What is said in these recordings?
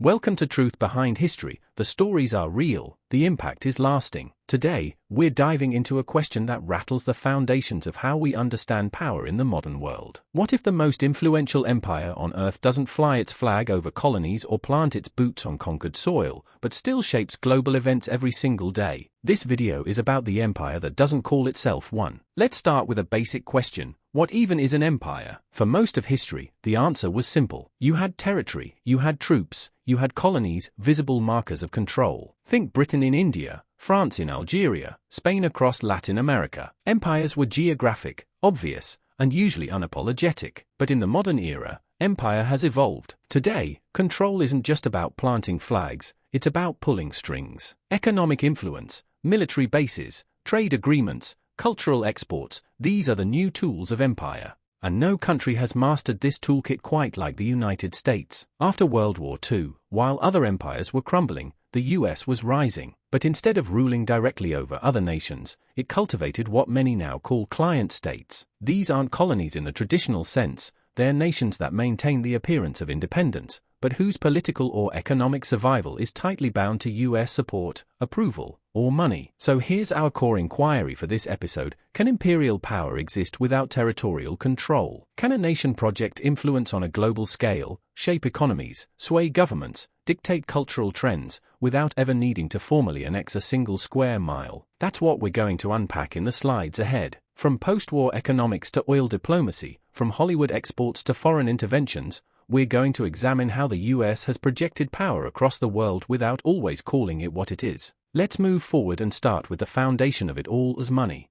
Welcome to Truth Behind History. The stories are real, the impact is lasting. Today, we're diving into a question that rattles the foundations of how we understand power in the modern world. What if the most influential empire on Earth doesn't fly its flag over colonies or plant its boots on conquered soil, but still shapes global events every single day? This video is about the empire that doesn't call itself one. Let's start with a basic question. What even is an empire? For most of history, the answer was simple. You had territory, you had troops, you had colonies, visible markers of control. Think Britain in India, France in Algeria, Spain across Latin America. Empires were geographic, obvious, and usually unapologetic. But in the modern era, empire has evolved. Today, control isn't just about planting flags, it's about pulling strings. Economic influence, military bases, trade agreements, cultural exports, these are the new tools of empire. And no country has mastered this toolkit quite like the United States. After World War II, while other empires were crumbling, the US was rising. But instead of ruling directly over other nations, it cultivated what many now call client states. These aren't colonies in the traditional sense, they're nations that maintain the appearance of independence, but whose political or economic survival is tightly bound to US support, approval, or money. So here's our core inquiry for this episode. Can imperial power exist without territorial control? Can a nation project influence on a global scale, shape economies, sway governments, dictate cultural trends, without ever needing to formally annex a single square mile? That's what we're going to unpack in the slides ahead. From post-war economics to oil diplomacy, from Hollywood exports to foreign interventions, we're going to examine how the US has projected power across the world without always calling it what it is. Let's move forward and start with the foundation of it all as money.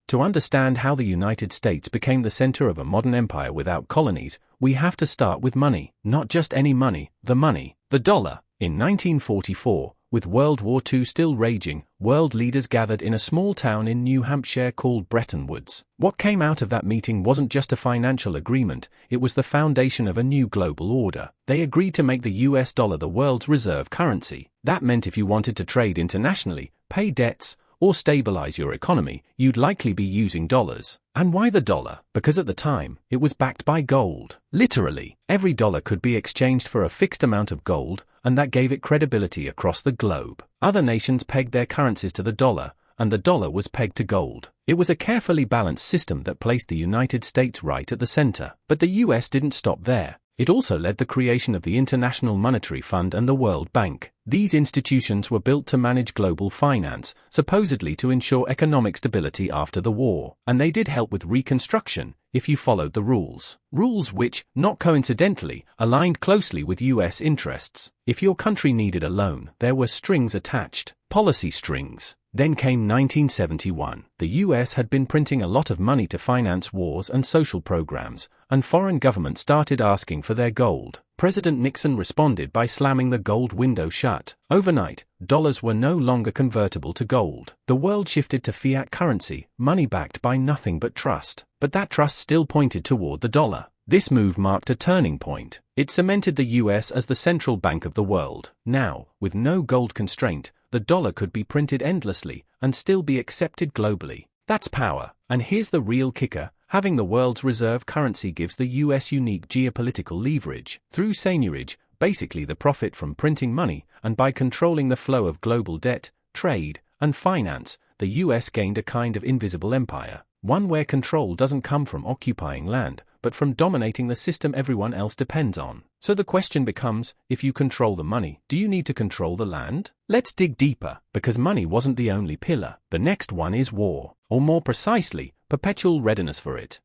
To understand how the United States became the center of a modern empire without colonies, we have to start with money. Not just any money, the dollar. In 1944, with World War II still raging, world leaders gathered in a small town in New Hampshire called Bretton Woods. What came out of that meeting wasn't just a financial agreement, it was the foundation of a new global order. They agreed to make the US dollar the world's reserve currency. That meant if you wanted to trade internationally, pay debts, or stabilize your economy, you'd likely be using dollars. And why the dollar? Because at the time, it was backed by gold. Literally, every dollar could be exchanged for a fixed amount of gold, and that gave it credibility across the globe. Other nations pegged their currencies to the dollar, and the dollar was pegged to gold. It was a carefully balanced system that placed the United States right at the center. But the US didn't stop there. It also led the creation of the International Monetary Fund and the World Bank. These institutions were built to manage global finance, supposedly to ensure economic stability after the war. And they did help with reconstruction, if you followed the rules. Rules which, not coincidentally, aligned closely with US interests. If your country needed a loan, there were strings attached. Policy strings. Then came 1971. The US had been printing a lot of money to finance wars and social programs, and foreign governments started asking for their gold. President Nixon responded by slamming the gold window shut. Overnight, dollars were no longer convertible to gold. The world shifted to fiat currency, money backed by nothing but trust. But that trust still pointed toward the dollar. This move marked a turning point. It cemented the US as the central bank of the world. Now, with no gold constraint, the dollar could be printed endlessly and still be accepted globally. That's power. And here's the real kicker. Having the world's reserve currency gives the US unique geopolitical leverage. Through seigniorage, basically the profit from printing money, and by controlling the flow of global debt, trade, and finance, the US gained a kind of invisible empire. One where control doesn't come from occupying land, but from dominating the system everyone else depends on. So the question becomes, if you control the money, do you need to control the land? Let's dig deeper, because money wasn't the only pillar. The next one is war, or more precisely, perpetual readiness for it.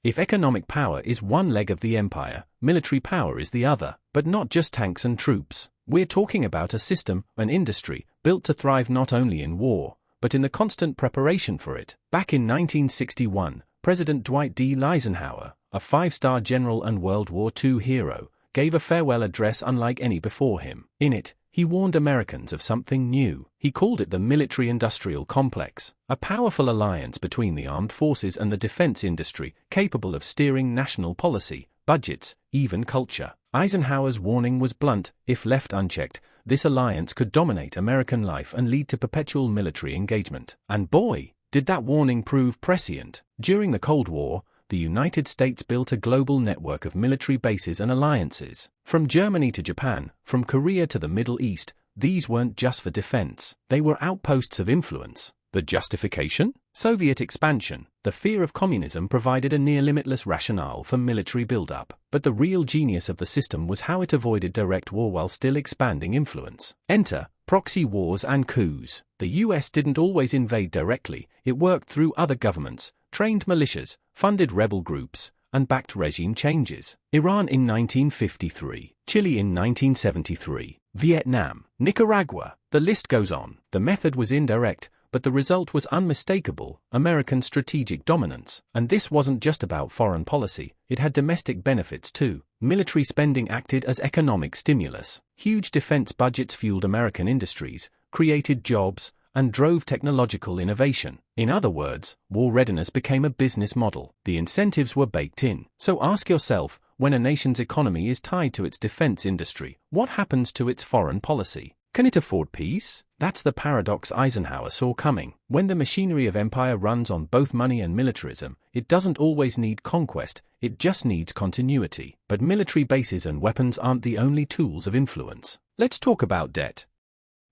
If economic power is one leg of the empire, military power is the other, but not just tanks and troops. We're talking about a system, an industry, built to thrive not only in war, but in the constant preparation for it. Back in 1961, President Dwight D. Eisenhower, a five-star general and World War II hero, gave a farewell address unlike any before him. In it, he warned Americans of something new. He called it the military-industrial complex, a powerful alliance between the armed forces and the defense industry, capable of steering national policy, budgets, even culture. Eisenhower's warning was blunt. If left unchecked, this alliance could dominate American life and lead to perpetual military engagement. And boy, did that warning prove prescient. During the Cold War, the United States built a global network of military bases and alliances. From Germany to Japan, from Korea to the Middle East, these weren't just for defense, they were outposts of influence. The justification? Soviet expansion. The fear of communism provided a near-limitless rationale for military buildup, but the real genius of the system was how it avoided direct war while still expanding influence. Enter proxy wars and coups. The US didn't always invade directly, it worked through other governments, trained militias, funded rebel groups, and backed regime changes. Iran in 1953, Chile in 1973, Vietnam, Nicaragua, the list goes on. The method was indirect, but the result was unmistakable: American strategic dominance. And this wasn't just about foreign policy, it had domestic benefits too. Military spending acted as economic stimulus. Huge defense budgets fueled American industries, created jobs, and drove technological innovation. In other words, war readiness became a business model. The incentives were baked in. So ask yourself, when a nation's economy is tied to its defense industry, what happens to its foreign policy? Can it afford peace? That's the paradox Eisenhower saw coming. When the machinery of empire runs on both money and militarism, it doesn't always need conquest, it just needs continuity. But military bases and weapons aren't the only tools of influence. Let's talk about debt.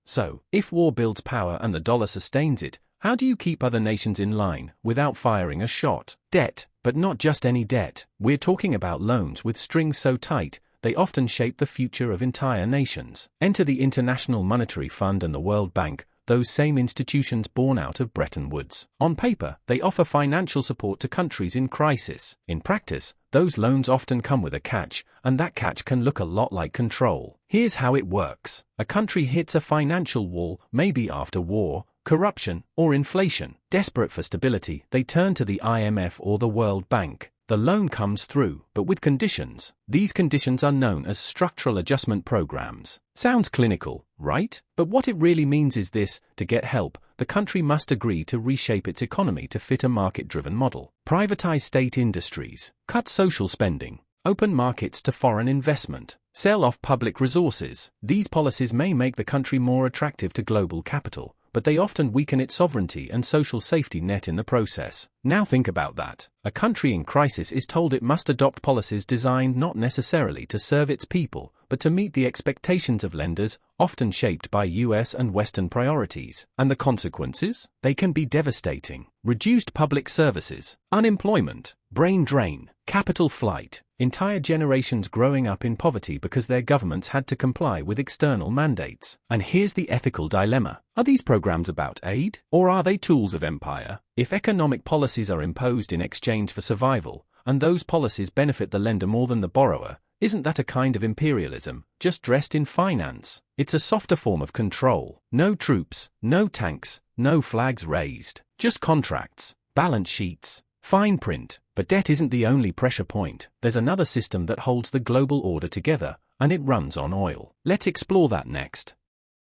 So, if war builds power and the dollar sustains it, how do you keep other nations in line without firing a shot? Debt, but not just any debt. We're talking about loans with strings so tight, they often shape the future of entire nations. Enter the International Monetary Fund and the World Bank, those same institutions born out of Bretton Woods. On paper, they offer financial support to countries in crisis. In practice, those loans often come with a catch, and that catch can look a lot like control. Here's how it works. A country hits a financial wall, maybe after war, corruption, or inflation. Desperate for stability, they turn to the IMF or the World Bank. The loan comes through, but with conditions. These conditions are known as structural adjustment programs. Sounds clinical, right? But what it really means is this: to get help, the country must agree to reshape its economy to fit a market-driven model. Privatize state industries, cut social spending, open markets to foreign investment, sell off public resources. These policies may make the country more attractive to global capital, but they often weaken its sovereignty and social safety net in the process. Now think about that. A country in crisis is told it must adopt policies designed not necessarily to serve its people, but to meet the expectations of lenders, often shaped by US and Western priorities. And the consequences? They can be devastating. Reduced public services, unemployment, brain drain, capital flight, entire generations growing up in poverty because their governments had to comply with external mandates. And here's the ethical dilemma. Are these programs about aid, or are they tools of empire? If economic policies are imposed in exchange for survival, and those policies benefit the lender more than the borrower, isn't that a kind of imperialism, just dressed in finance? It's a softer form of control. No troops, no tanks, no flags raised, just contracts, balance sheets, fine print. But debt isn't the only pressure point. There's another system that holds the global order together, and it runs on oil. Let's explore that next.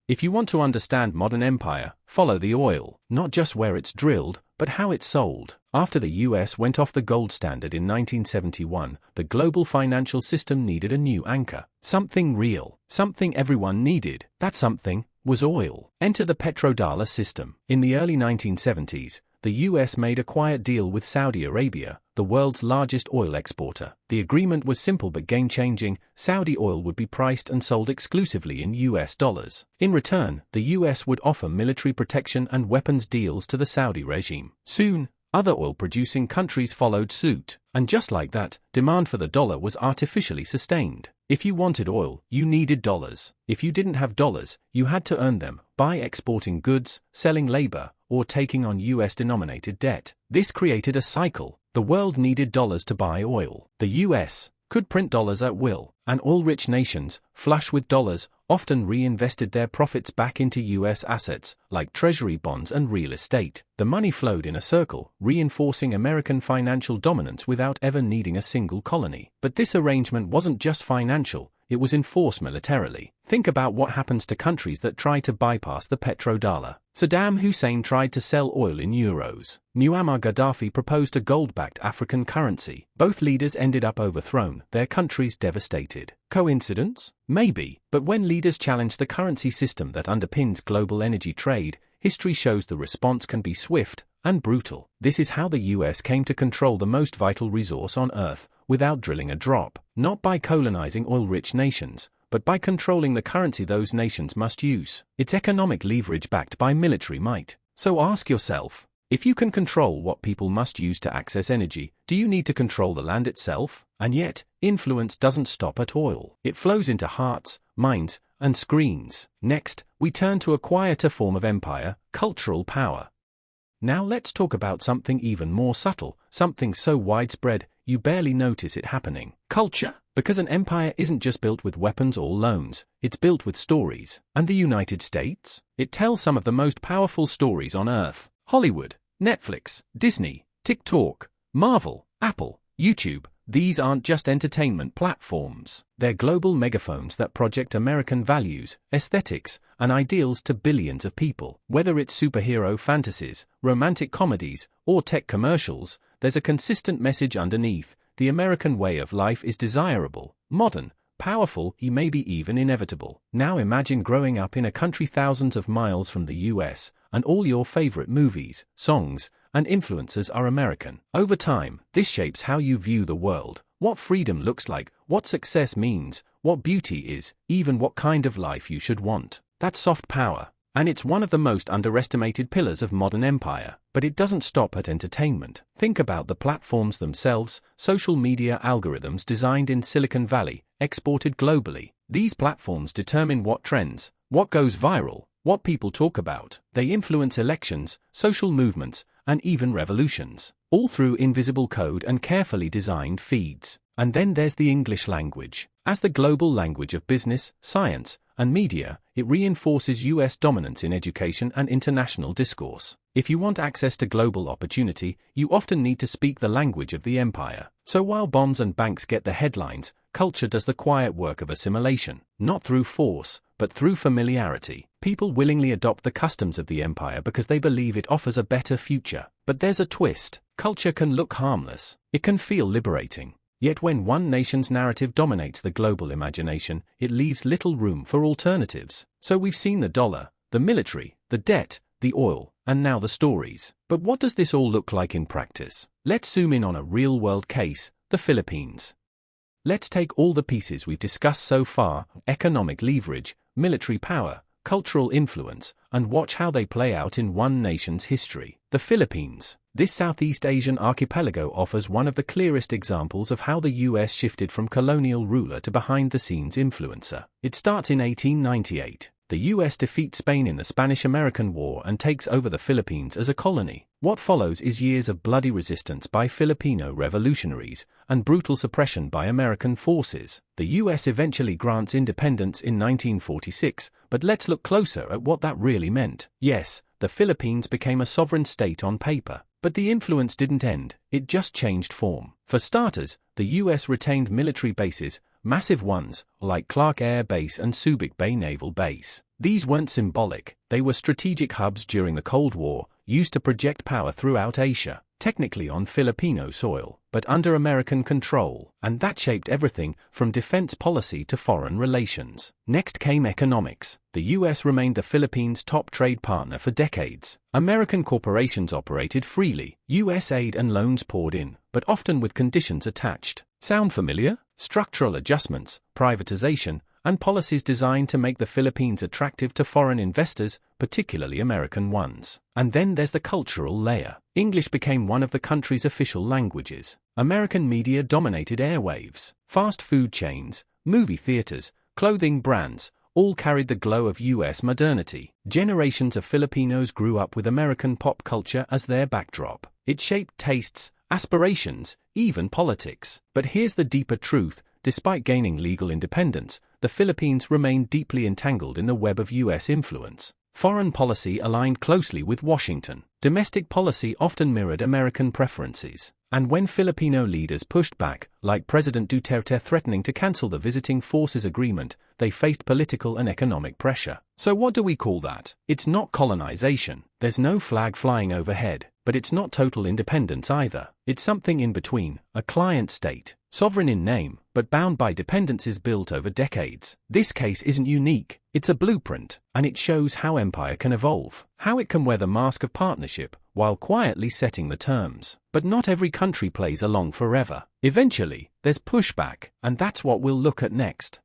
If you want to understand modern empire, follow the oil, not just where it's drilled, but how it's sold. After the US went off the gold standard in 1971, the global financial system needed a new anchor. Something real, something everyone needed. That something was oil. Enter the petrodollar system. In the early 1970s, the US made a quiet deal with Saudi Arabia, the world's largest oil exporter. The agreement was simple but game-changing. Saudi oil would be priced and sold exclusively in US dollars. In return, the US would offer military protection and weapons deals to the Saudi regime. Soon, other oil-producing countries followed suit. And just like that, demand for the dollar was artificially sustained. If you wanted oil, you needed dollars. If you didn't have dollars, you had to earn them by exporting goods, selling labor, or taking on US-denominated debt. This created a cycle. The world needed dollars to buy oil. The US could print dollars at will, and oil-rich nations, flush with dollars, often reinvested their profits back into US assets, like treasury bonds and real estate. The money flowed in a circle, reinforcing American financial dominance without ever needing a single colony. But this arrangement wasn't just financial, it was enforced militarily. Think about what happens to countries that try to bypass the petrodollar. Saddam Hussein tried to sell oil in euros. Muammar Gaddafi proposed a gold-backed African currency. Both leaders ended up overthrown, their countries devastated. Coincidence? Maybe. But when leaders challenge the currency system that underpins global energy trade, history shows the response can be swift and brutal. This is how the US came to control the most vital resource on Earth, without drilling a drop. Not by colonizing oil-rich nations, but by controlling the currency those nations must use. It's economic leverage backed by military might. So ask yourself, if you can control what people must use to access energy, do you need to control the land itself? And yet, influence doesn't stop at oil. It flows into hearts, minds, and screens. Next, we turn to a quieter form of empire, cultural power. Now let's talk about something even more subtle, something so widespread, you barely notice it happening. Culture. Because an empire isn't just built with weapons or loans, it's built with stories. And the United States? It tells some of the most powerful stories on Earth. Hollywood, Netflix, Disney, TikTok, Marvel, Apple, YouTube. These aren't just entertainment platforms. They're global megaphones that project American values, aesthetics, and ideals to billions of people. Whether it's superhero fantasies, romantic comedies, or tech commercials, there's a consistent message underneath. The American way of life is desirable, modern, powerful, maybe even inevitable. Now imagine growing up in a country thousands of miles from the US, and all your favorite movies, songs, and influencers are American. Over time, this shapes how you view the world, what freedom looks like, what success means, what beauty is, even what kind of life you should want. That's soft power. And it's one of the most underestimated pillars of modern empire. But it doesn't stop at entertainment. Think about the platforms themselves, social media algorithms designed in Silicon Valley, exported globally. These platforms determine what trends, what goes viral, what people talk about. They influence elections, social movements, and even revolutions, all through invisible code and carefully designed feeds. And then there's the English language. As the global language of business, science, and media, it reinforces US dominance in education and international discourse. If you want access to global opportunity, you often need to speak the language of the empire. So while bonds and banks get the headlines, culture does the quiet work of assimilation, not through force, but through familiarity. People willingly adopt the customs of the empire because they believe it offers a better future. But there's a twist. Culture can look harmless. It can feel liberating. Yet when one nation's narrative dominates the global imagination, it leaves little room for alternatives. So we've seen the dollar, the military, the debt, the oil, and now the stories. But what does this all look like in practice? Let's zoom in on a real-world case, the Philippines. Let's take all the pieces we've discussed so far, economic leverage, military power, cultural influence, and watch how they play out in one nation's history. The Philippines. This Southeast Asian archipelago offers one of the clearest examples of how the US shifted from colonial ruler to behind-the-scenes influencer. It starts in 1898. The US defeats Spain in the Spanish-American War and takes over the Philippines as a colony. What follows is years of bloody resistance by Filipino revolutionaries and brutal suppression by American forces. The US eventually grants independence in 1946, but let's look closer at what that really meant. Yes, the Philippines became a sovereign state on paper. But the influence didn't end, it just changed form. For starters, the US retained military bases, massive ones, like Clark Air Base and Subic Bay Naval Base. These weren't symbolic, they were strategic hubs during the Cold War, used to project power throughout Asia, technically on Filipino soil, but under American control, and that shaped everything from defense policy to foreign relations. Next came economics. The US remained the Philippines' top trade partner for decades. American corporations operated freely, US aid and loans poured in, but often with conditions attached. Sound familiar? Structural adjustments, privatization, and policies designed to make the Philippines attractive to foreign investors, particularly American ones. And then there's the cultural layer. English became one of the country's official languages. American media dominated airwaves. Fast food chains, movie theaters, clothing brands, all carried the glow of US modernity. Generations of Filipinos grew up with American pop culture as their backdrop. It shaped tastes, aspirations, even politics. But here's the deeper truth. Despite gaining legal independence, the Philippines remained deeply entangled in the web of US influence. Foreign policy aligned closely with Washington. Domestic policy often mirrored American preferences. And when Filipino leaders pushed back, like President Duterte threatening to cancel the Visiting Forces Agreement, they faced political and economic pressure. So what do we call that? It's not colonization. There's no flag flying overhead. But it's not total independence either. It's something in between, a client state, sovereign in name, but bound by dependencies built over decades. This case isn't unique. It's a blueprint, and it shows how empire can evolve, how it can wear the mask of partnership while quietly setting the terms. But not every country plays along forever. Eventually, there's pushback, and that's what we'll look at next.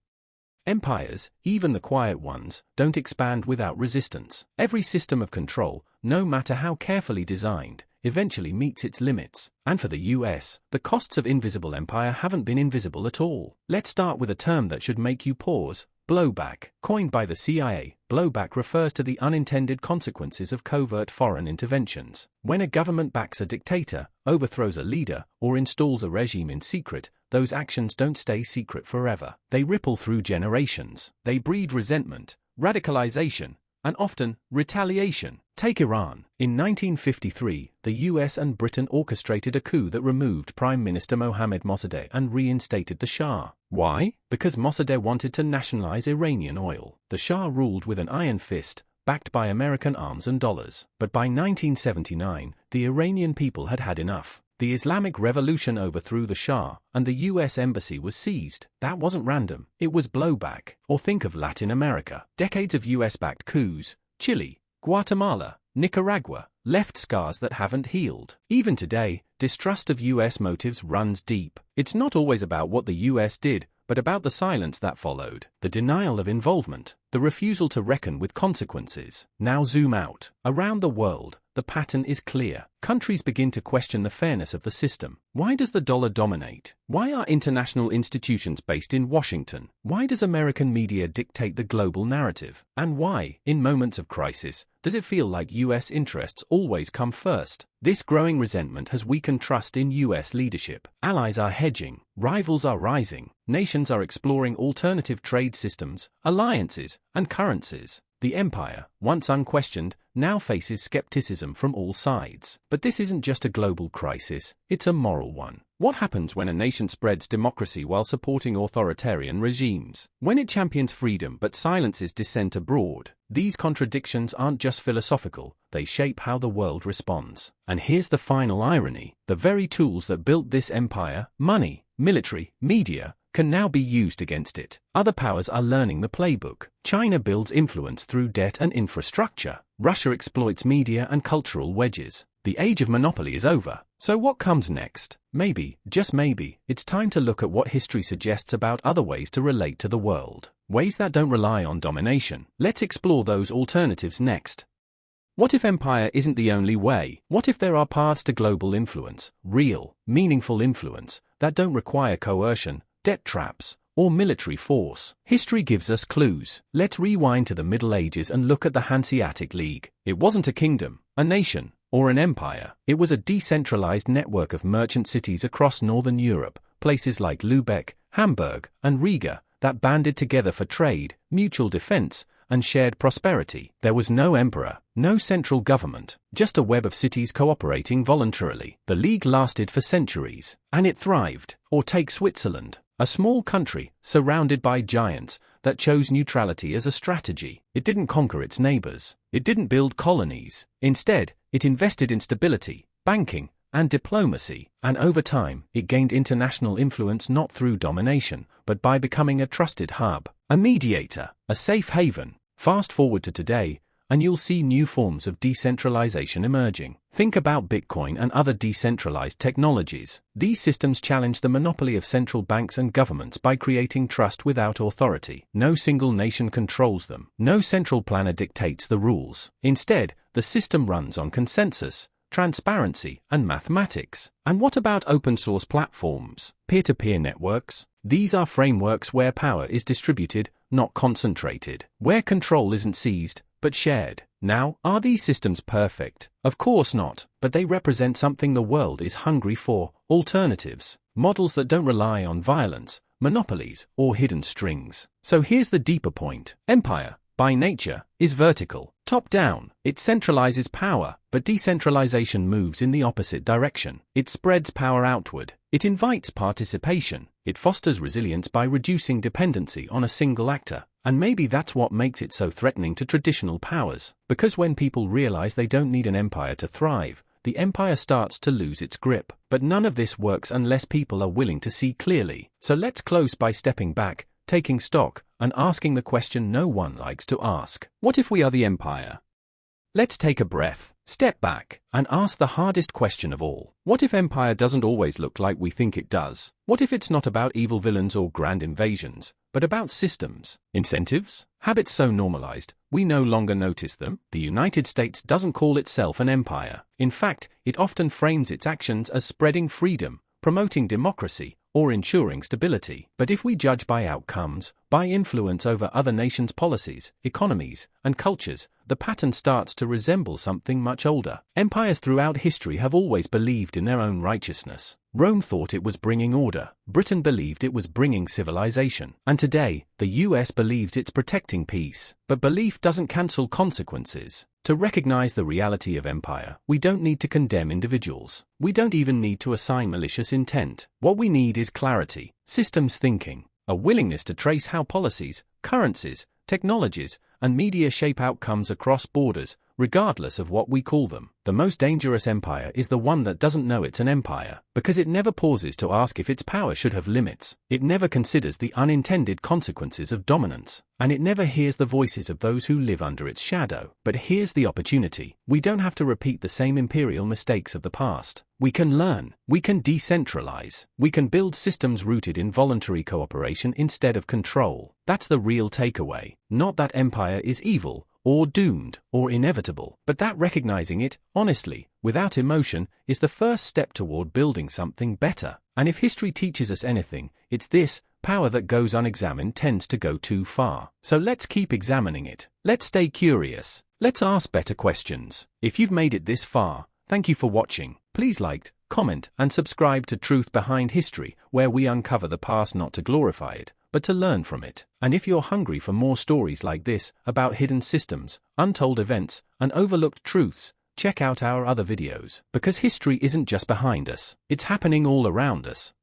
Empires, even the quiet ones, don't expand without resistance. Every system of control, no matter how carefully designed, eventually meets its limits. And for the US, the costs of invisible empire haven't been invisible at all. Let's start with a term that should make you pause: blowback. Coined by the CIA, blowback refers to the unintended consequences of covert foreign interventions. When a government backs a dictator, overthrows a leader, or installs a regime in secret, those actions don't stay secret forever. They ripple through generations. They breed resentment, radicalization, and often retaliation. Take Iran. In 1953, the US and Britain orchestrated a coup that removed Prime Minister Mohammad Mossadegh and reinstated the Shah. Why? Because Mossadegh wanted to nationalize Iranian oil. The Shah ruled with an iron fist, backed by American arms and dollars. But by 1979, the Iranian people had had enough. The Islamic Revolution overthrew the Shah, and the US embassy was seized. That wasn't random, it was blowback. Or think of Latin America. Decades of US-backed coups, Chile, Guatemala, Nicaragua, left scars that haven't healed. Even today, distrust of US motives runs deep. It's not always about what the US did, but about the silence that followed, the denial of involvement, the refusal to reckon with consequences. Now zoom out. Around the world, the pattern is clear. Countries begin to question the fairness of the system. Why does the dollar dominate? Why are international institutions based in Washington? Why does American media dictate the global narrative? And why, in moments of crisis, does it feel like US interests always come first? This growing resentment has weakened trust in US leadership. Allies are hedging, rivals are rising, nations are exploring alternative trade systems, alliances, and currencies. The empire, once unquestioned, now faces skepticism from all sides. But this isn't just a global crisis, it's a moral one. What happens when a nation spreads democracy while supporting authoritarian regimes? When it champions freedom but silences dissent abroad? These contradictions aren't just philosophical, they shape how the world responds. And here's the final irony: the very tools that built this empire, money, military, media, can now be used against it. Other powers are learning the playbook. China builds influence through debt and infrastructure. Russia exploits media and cultural wedges. The age of monopoly is over. So what comes next? Maybe, just maybe, it's time to look at what history suggests about other ways to relate to the world. Ways that don't rely on domination. Let's explore those alternatives next. What if empire isn't the only way? What if there are paths to global influence, real, meaningful influence, that don't require coercion, debt traps, or military force? History gives us clues. Let's rewind to the Middle Ages and look at the Hansiatic League. It wasn't a kingdom, a nation, or an empire. It was a decentralized network of merchant cities across northern Europe, places like Lübeck, Hamburg, and Riga, that banded together for trade, mutual defense, and shared prosperity. There was no emperor, no central government, just a web of cities cooperating voluntarily. The League lasted for centuries, and it thrived. Or take Switzerland, a small country, surrounded by giants, that chose neutrality as a strategy. It didn't conquer its neighbors. It didn't build colonies. Instead, it invested in stability, banking, and diplomacy. And over time, it gained international influence not through domination, but by becoming a trusted hub, a mediator, a safe haven. Fast forward to today, and you'll see new forms of decentralization emerging. Think about Bitcoin and other decentralized technologies. These systems challenge the monopoly of central banks and governments by creating trust without authority. No single nation controls them. No central planner dictates the rules. Instead, the system runs on consensus, transparency, and mathematics. And what about open-source platforms? Peer-to-peer networks? These are frameworks where power is distributed, not concentrated. Where control isn't seized, but shared. Now, are these systems perfect? Of course not, but they represent something the world is hungry for: alternatives. Models that don't rely on violence, monopolies, or hidden strings. So here's the deeper point. Empire, by nature, is vertical, top-down. It centralizes power, but decentralization moves in the opposite direction. It spreads power outward. It invites participation. It fosters resilience by reducing dependency on a single actor. And maybe that's what makes it so threatening to traditional powers. Because when people realize they don't need an empire to thrive, the empire starts to lose its grip. But none of this works unless people are willing to see clearly. So let's close by stepping back, taking stock, and asking the question no one likes to ask. What if we are the empire? Let's take a breath, step back, and ask the hardest question of all. What if empire doesn't always look like we think it does? What if it's not about evil villains or grand invasions, but about systems, incentives, habits so normalized, we no longer notice them? The United States doesn't call itself an empire. In fact, it often frames its actions as spreading freedom, promoting democracy, or ensuring stability. But if we judge by outcomes, by influence over other nations' policies, economies, and cultures, the pattern starts to resemble something much older. Empires throughout history have always believed in their own righteousness. Rome thought it was bringing order. Britain believed it was bringing civilization. And today, the US believes it's protecting peace. But belief doesn't cancel consequences. To recognize the reality of empire, we don't need to condemn individuals. We don't even need to assign malicious intent. What we need is clarity, systems thinking, a willingness to trace how policies, currencies, technologies, and media shape outcomes across borders, regardless of what we call them. The most dangerous empire is the one that doesn't know it's an empire, because it never pauses to ask if its power should have limits. It never considers the unintended consequences of dominance, and it never hears the voices of those who live under its shadow. But here's the opportunity. We don't have to repeat the same imperial mistakes of the past. We can learn, we can decentralize, we can build systems rooted in voluntary cooperation instead of control. That's the real takeaway. Not that empire is evil, or doomed, or inevitable, but that recognizing it, honestly, without emotion, is the first step toward building something better. And if history teaches us anything, it's this: power that goes unexamined tends to go too far. So let's keep examining it. Let's stay curious. Let's ask better questions. If you've made it this far, thank you for watching. Please like, comment, and subscribe to Truth Behind History, where we uncover the past not to glorify it, but to learn from it. And if you're hungry for more stories like this, about hidden systems, untold events, and overlooked truths, check out our other videos. Because history isn't just behind us, it's happening all around us.